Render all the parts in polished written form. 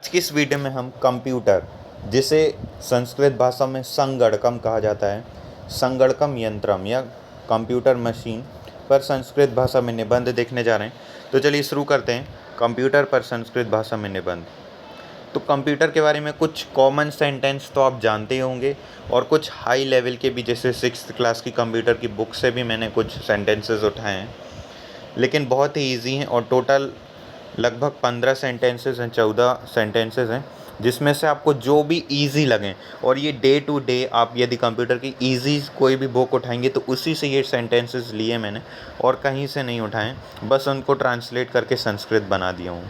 किस वीडियो में हम कंप्यूटर, जिसे संस्कृत भाषा में संगणकम कहा जाता है, संगणकम यंत्रम या कंप्यूटर मशीन पर संस्कृत भाषा में निबंध देखने जा रहे हैं। तो चलिए शुरू करते हैं। कंप्यूटर पर संस्कृत भाषा में निबंध। तो कंप्यूटर के बारे में कुछ कॉमन सेंटेंस तो आप जानते ही होंगे, और कुछ हाई लेवल के भी, जैसे 6th क्लास की कंप्यूटर की बुक से भी मैंने कुछ सेंटेंसेस उठाए हैं, लेकिन बहुत ही ईजी हैं। और टोटल लगभग 15 सेंटेंसेस हैं, 14 सेंटेंसेस हैं, जिसमें से आपको जो भी ईजी लगें, और ये डे टू डे आप यदि कंप्यूटर की ईजी कोई भी बुक उठाएंगे तो उसी से ये सेंटेंसेस लिए मैंने, और कहीं से नहीं उठाएं, बस उनको ट्रांसलेट करके संस्कृत बना दिया हूँ।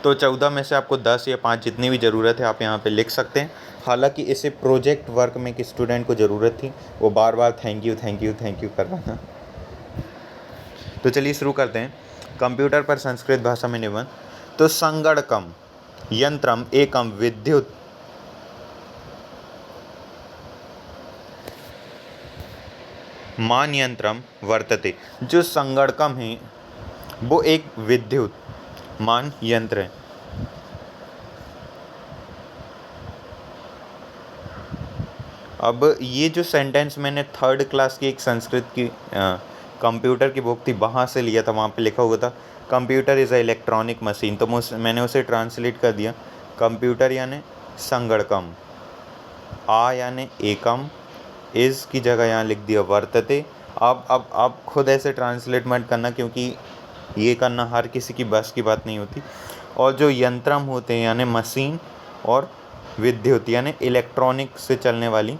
तो 14 में से आपको 10 या 5 जितनी भी ज़रूरत है आप यहाँ पे लिख सकते हैं। हालांकि इसे प्रोजेक्ट वर्क में एक स्टूडेंट को ज़रूरत थी, वो बार बार थैंक यू कर रहा था। तो चलिए शुरू करते हैं। कंप्यूटर पर संस्कृत भाषा में निबंध। तो संगणकम यंत्रम एकम विद्युत मान यंत्रम वर्तते। जो संगणकम है वो एक विद्युत मान यंत्र है। अब ये जो सेंटेंस मैंने 3rd क्लास की एक संस्कृत की कंप्यूटर की बुक थी वहाँ से लिया था, वहाँ पे लिखा हुआ था computer is a electronic machine, तो मैंने उसे ट्रांसलेट कर दिया। कंप्यूटर यानी संगणकम, आ यानी एकम, इज़ की जगह यहाँ लिख दिया वर्तते। अब आप खुद ऐसे ट्रांसलेट मत करना, क्योंकि ये करना हर किसी की बस की बात नहीं होती। और जो यंत्रम होते हैं यानी मशीन, और विद्युत यानी इलेक्ट्रॉनिक से चलने वाली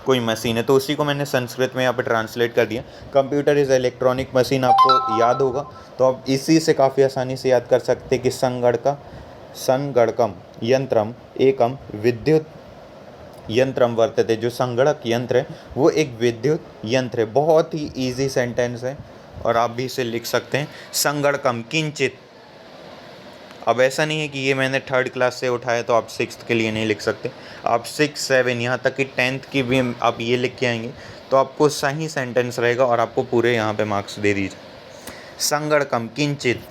कोई मशीन है, तो उसी को मैंने संस्कृत में यहाँ पे ट्रांसलेट कर दिया। कंप्यूटर इज़ इलेक्ट्रॉनिक मशीन आपको याद होगा, तो आप इसी से काफ़ी आसानी से याद कर सकते हैं कि संगणकम यंत्रम एकम विद्युत यंत्रम वर्तते। जो संगणक यंत्र है वो एक विद्युत यंत्र है। बहुत ही ईजी सेंटेंस है और आप भी इसे लिख सकते हैं। संगणकम किंचित। अब ऐसा नहीं है कि ये मैंने 3rd क्लास से उठाया तो आप 6th के लिए नहीं लिख सकते। आप 6, 7 यहाँ तक कि 10th की भी आप ये लिख के आएंगे तो आपको सही सेंटेंस रहेगा और आपको पूरे यहाँ पे मार्क्स दे दीजिए। संगणकम किंचित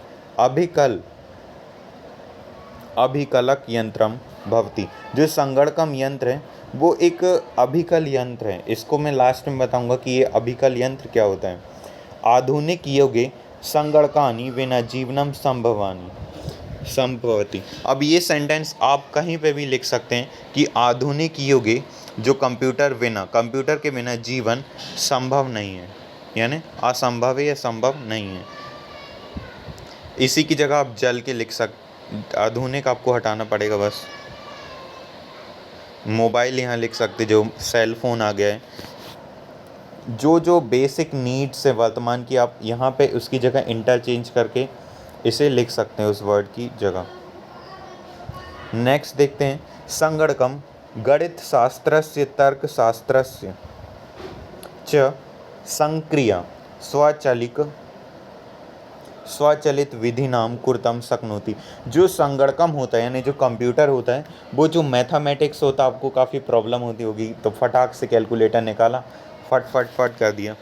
अभिकलक यंत्रम भवति। जो संगणकम यंत्र है वो एक अभिकल यंत्र है। इसको मैं लास्ट में बताऊंगा कि ये अभिकल यंत्र क्या होता है। आधुनिक युगे संगणकानि विना जीवनम संभवति। अब ये सेंटेंस आप कहीं पे भी लिख सकते हैं कि आधुनिक युगे जो कंप्यूटर के बिना जीवन संभव नहीं है, यानी असंभव है या संभव नहीं है। इसी की जगह आप जल के लिख आधुनिक आपको हटाना पड़ेगा, बस मोबाइल यहाँ लिख सकते, जो सेल फोन आ गया है। जो बेसिक नीड्स है वर्तमान की, आप यहाँ पे उसकी जगह इंटरचेंज करके इसे लिख सकते हैं उस वर्ड की जगह। नेक्स्ट देखते हैं। संगणकम गणित शास्त्रस्य तर्क शास्त्रस्य च संक्रिया स्वचालित विधि नाम कुर्तम शक्नोति। जो संगणकम होता है यानी जो कंप्यूटर होता है, वो जो मैथमेटिक्स होता है, आपको काफ़ी प्रॉब्लम होती होगी तो फटाक से कैलकुलेटर निकाला, फट कर दिया।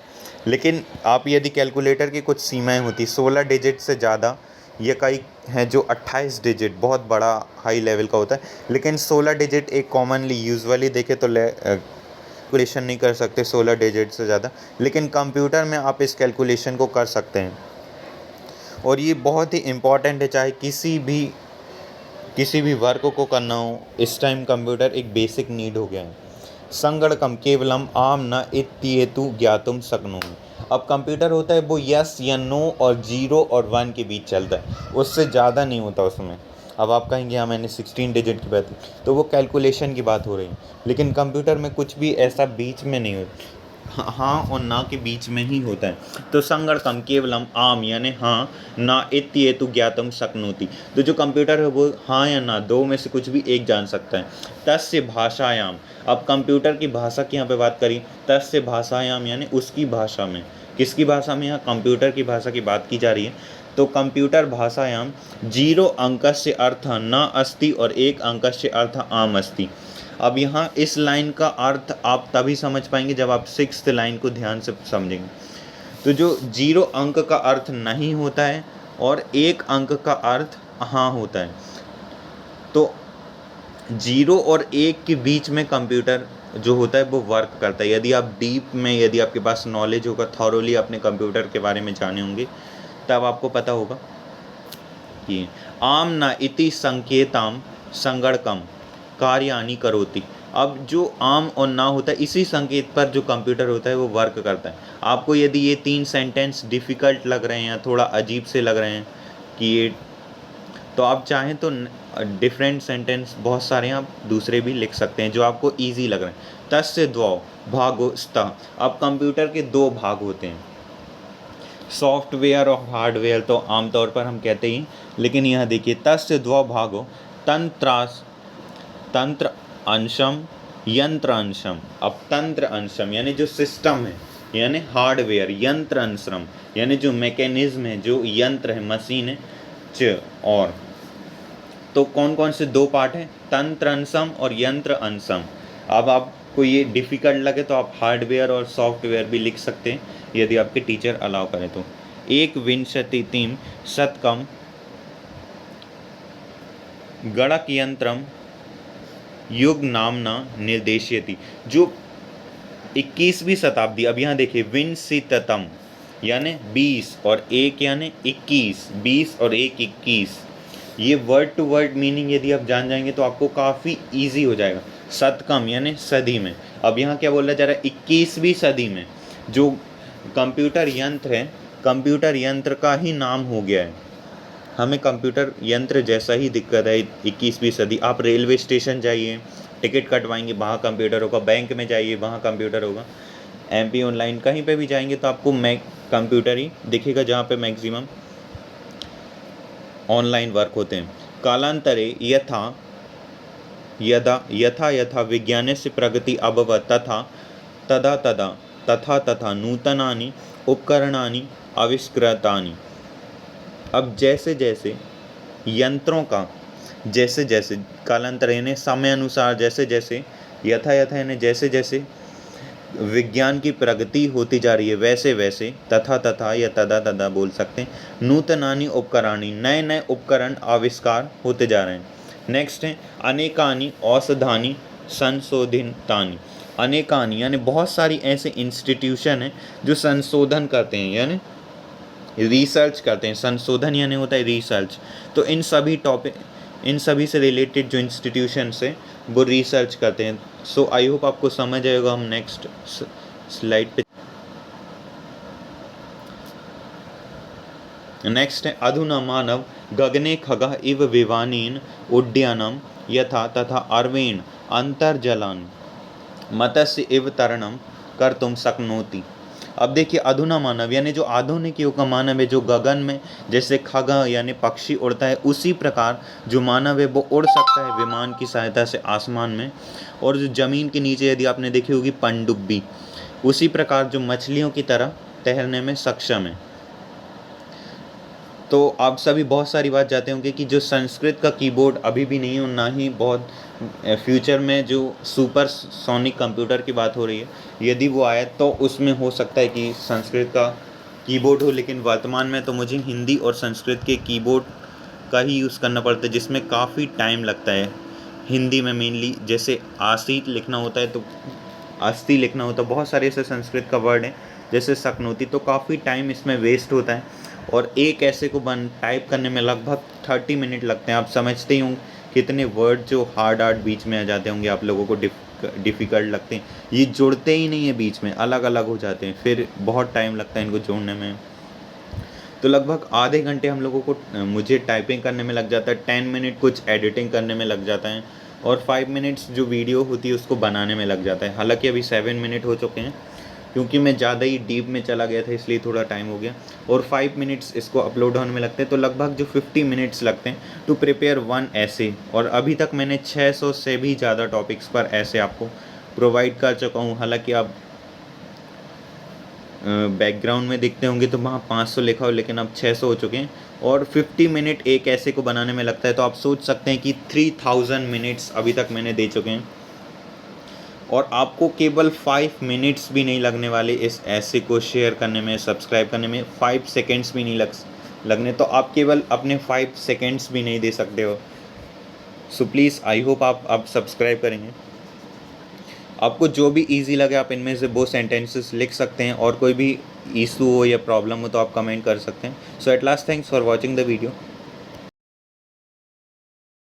लेकिन आप यदि कैलकुलेटर की कुछ सीमाएं होती, 16 डिजिट से ज़्यादा, ये कई हैं जो 28 डिजिट बहुत बड़ा हाई लेवल का होता है, लेकिन 16 डिजिट एक कॉमनली यूजुअली देखे तो कैलकुलेशन नहीं कर सकते 16 डिजिट से ज़्यादा, लेकिन कंप्यूटर में आप इस कैलकुलेशन को कर सकते हैं। और ये बहुत ही इम्पॉर्टेंट है, चाहे किसी भी वर्क को करना हो, इस टाइम कंप्यूटर एक बेसिक नीड हो गया है। संगणकम केवलम आम न इत्येतु ज्ञातुम शक्नोमि। अब कंप्यूटर होता है वो यस या नो और 0 और 1 के बीच चलता है, उससे ज़्यादा नहीं होता उसमें। अब आप कहेंगे हाँ मैंने 16 डिजिट की बात की, तो वो कैलकुलेशन की बात हो रही है, लेकिन कंप्यूटर में कुछ भी ऐसा बीच में नहीं होता, हाँ और ना के बीच में ही होता है। तो संगणकम केवलम आम यानी हाँ, ना इत्येतु ज्ञातुम शक्नोति। तो जो कंप्यूटर है वो हाँ या ना, दो में से कुछ भी एक जान सकता है। तस्य भाषायाम। अब कंप्यूटर की भाषा की यहाँ पे बात करी, तस्य भाषायाम यानी उसकी भाषा में। किसकी भाषा में? यहाँ कंप्यूटर की भाषा की बात की जा रही है। तो कंप्यूटर भाषायाम 0 अंकस्य अर्थः न अस्ति और 1 अंकस्य अर्थः आम अस्ति। अब यहाँ इस लाइन का अर्थ आप तभी समझ पाएंगे जब आप 6th लाइन को ध्यान से समझेंगे। तो जो 0 अंक का अर्थ नहीं होता है और 1 अंक का अर्थ हाँ होता है। तो 0 और 1 के बीच में कंप्यूटर जो होता है वो वर्क करता है। यदि आप डीप में, यदि आपके पास नॉलेज होगा, थॉरोली अपने कंप्यूटर के बारे में जाने होंगे, तब आपको पता होगा कि आम न इति संकेताम संगणकम कार्यानि करोति। अब जो आम और ना होता है, इसी संकेत पर जो कंप्यूटर होता है वो वर्क करता है। आपको यदि ये 3 सेंटेंस डिफ़िकल्ट लग रहे हैं या थोड़ा अजीब से लग रहे हैं कि ये, तो आप चाहें तो डिफरेंट सेंटेंस बहुत सारे हैं, आप दूसरे भी लिख सकते हैं जो आपको ईजी लग रहे हैं। तस्य द्वौ भागो स्तः। अब कंप्यूटर के 2 भाग होते हैं, सॉफ्टवेयर और हार्डवेयर तो आमतौर पर हम कहते ही, लेकिन यह देखिए तस्य द्वौ भागो तंत्रास तंत्र अंशम यंत्र अंशम। अब तंत्र अंशम यानी जो सिस्टम है, यानी हार्डवेयर, यंत्र अंशम यानी जो मैकेनिज्म है, जो यंत्र है, मशीन है, और तो कौन कौन से 2 पार्ट हैं, तंत्र अंशम और यंत्र अंशम। अब आपको ये डिफ़िकल्ट लगे तो आप हार्डवेयर और सॉफ्टवेयर भी लिख सकते हैं, यदि आपके टीचर अलाउ करें तो। 1 शतकम गणकयंत्रम युग नामना निर्देश्यति। जो 21वीं शताब्दी, अब यहाँ देखिए विंशतितम यानी 20 और 1 यानी 21, 20 और 1 21, ये वर्ड टू वर्ड मीनिंग यदि आप जान जाएंगे तो आपको काफ़ी इजी हो जाएगा। शतकम यानी सदी में। अब यहाँ क्या बोला जा रहा है, 21वीं सदी में जो कंप्यूटर यंत्र है, कंप्यूटर यंत्र का ही नाम हो गया है। हमें कंप्यूटर यंत्र जैसा ही दिक्कत है 21वीं सदी। आप रेलवे स्टेशन जाइए, टिकट कटवाएंगे, वहाँ कंप्यूटर होगा। बैंक में जाइए, वहाँ कंप्यूटर होगा। MP ऑनलाइन कहीं पे भी जाएंगे तो आपको कंप्यूटर ही दिखेगा, जहाँ पे मैक्सिमम ऑनलाइन वर्क होते हैं। कालांतरे यथा यथा विज्ञानस्य प्रगति अभवत् तथा तथा नूतनानि उपकरणानि आविष्कृतानि। अब जैसे जैसे यंत्रों का, जैसे जैसे कालांतर यानी समय अनुसार, जैसे जैसे यथा यानी जैसे जैसे विज्ञान की प्रगति होती जा रही है, वैसे वैसे तथा या तदा बोल सकते हैं, नूतनानि उपकरणानि, नए नए उपकरण आविष्कार होते जा रहे हैं। नेक्स्ट है अनेकानि औषधानि संशोधितानि। अनेकानि यानी बहुत सारी ऐसे इंस्टीट्यूशन हैं जो संशोधन करते हैं, यानी रिसर्च करते हैं। संशोधन यानी होता है रिसर्च। तो इन सभी से रिलेटेड जो इंस्टीट्यूशंस हैं वो रिसर्च करते हैं। सो आई होप आपको समझ आएगा। हम नेक्स्ट स्लाइड पे, नेक्स्ट है अधुना मानव गगने खगः इव विमानेन उड्डयनं यथा तथा अर्वेण अंतर्जलान मत्स्य इव तरणं कर्तुं शक्नोति। अब देखिए अधुना मानव यानी जो आधुनिक युग का मानव है, जो गगन में जैसे खग यानी पक्षी उड़ता है, उसी प्रकार जो मानव है वो उड़ सकता है विमान की सहायता से आसमान में। और जो ज़मीन के नीचे यदि आपने देखी होगी पनडुब्बी, उसी प्रकार जो मछलियों की तरह तैरने में सक्षम है। तो आप सभी बहुत सारी बात जानते होंगे कि जो संस्कृत का कीबोर्ड अभी भी नहीं है, और ना ही बहुत फ्यूचर में जो सुपर सोनिक कंप्यूटर की बात हो रही है, यदि वो आए तो उसमें हो सकता है कि संस्कृत का कीबोर्ड हो। लेकिन वर्तमान में तो मुझे हिंदी और संस्कृत के कीबोर्ड का ही यूज़ करना पड़ता है, जिसमें काफ़ी टाइम लगता है। हिंदी में मेनली जैसे आसीत लिखना होता है तो अस्थि लिखना होता है, बहुत सारे ऐसे संस्कृत का वर्ड हैं जैसे शक्नोति, तो काफ़ी टाइम इसमें वेस्ट होता है। और एक ऐसे को टाइप करने में लगभग 30 मिनट लगते हैं। आप समझते ही होंगे कितने वर्ड जो हार्ड बीच में आ जाते होंगे, आप लोगों को डिफ़िकल्ट लगते हैं। ये जुड़ते ही नहीं है, बीच में अलग अलग हो जाते हैं, फिर बहुत टाइम लगता है इनको जोड़ने में। तो लगभग आधे घंटे हम लोगों को मुझे टाइपिंग करने में लग जाता है, 10 मिनट कुछ एडिटिंग करने में लग जाता है, और 5 मिनट्स जो वीडियो होती है उसको बनाने में लग जाता है। हालांकि अभी 7 मिनट हो चुके हैं, क्योंकि मैं ज़्यादा ही डीप में चला गया था इसलिए थोड़ा टाइम हो गया। और 5 मिनट्स इसको अपलोड होने में लगते हैं, तो लगभग जो 50 मिनट्स लगते हैं टू प्रिपेयर 1 ऐसे। और अभी तक मैंने 600 से भी ज़्यादा टॉपिक्स पर ऐसे आपको प्रोवाइड कर चुका हूँ। हालांकि आप बैकग्राउंड में देखते होंगे तो वहाँ 500 लिखा हो, लेकिन अब 600 हो चुके हैं। और 50 मिनट एक ऐसे को बनाने में लगता है, तो आप सोच सकते हैं कि 3000 मिनट्स अभी तक मैंने दे चुके हैं। और आपको केवल 5 मिनट्स भी नहीं लगने वाले इस ऐसे को शेयर करने में, सब्सक्राइब करने में। 5 सेकेंड्स भी नहीं लगने, तो आप केवल अपने 5 सेकेंड्स भी नहीं दे सकते हो। सो प्लीज़ आई होप आप सब्सक्राइब करेंगे। आपको जो भी ईज़ी लगे आप इनमें से वो सेंटेंसेस लिख सकते हैं, और कोई भी इशू हो या प्रॉब्लम हो तो आप कमेंट कर सकते हैं। So at last thanks for watching the video.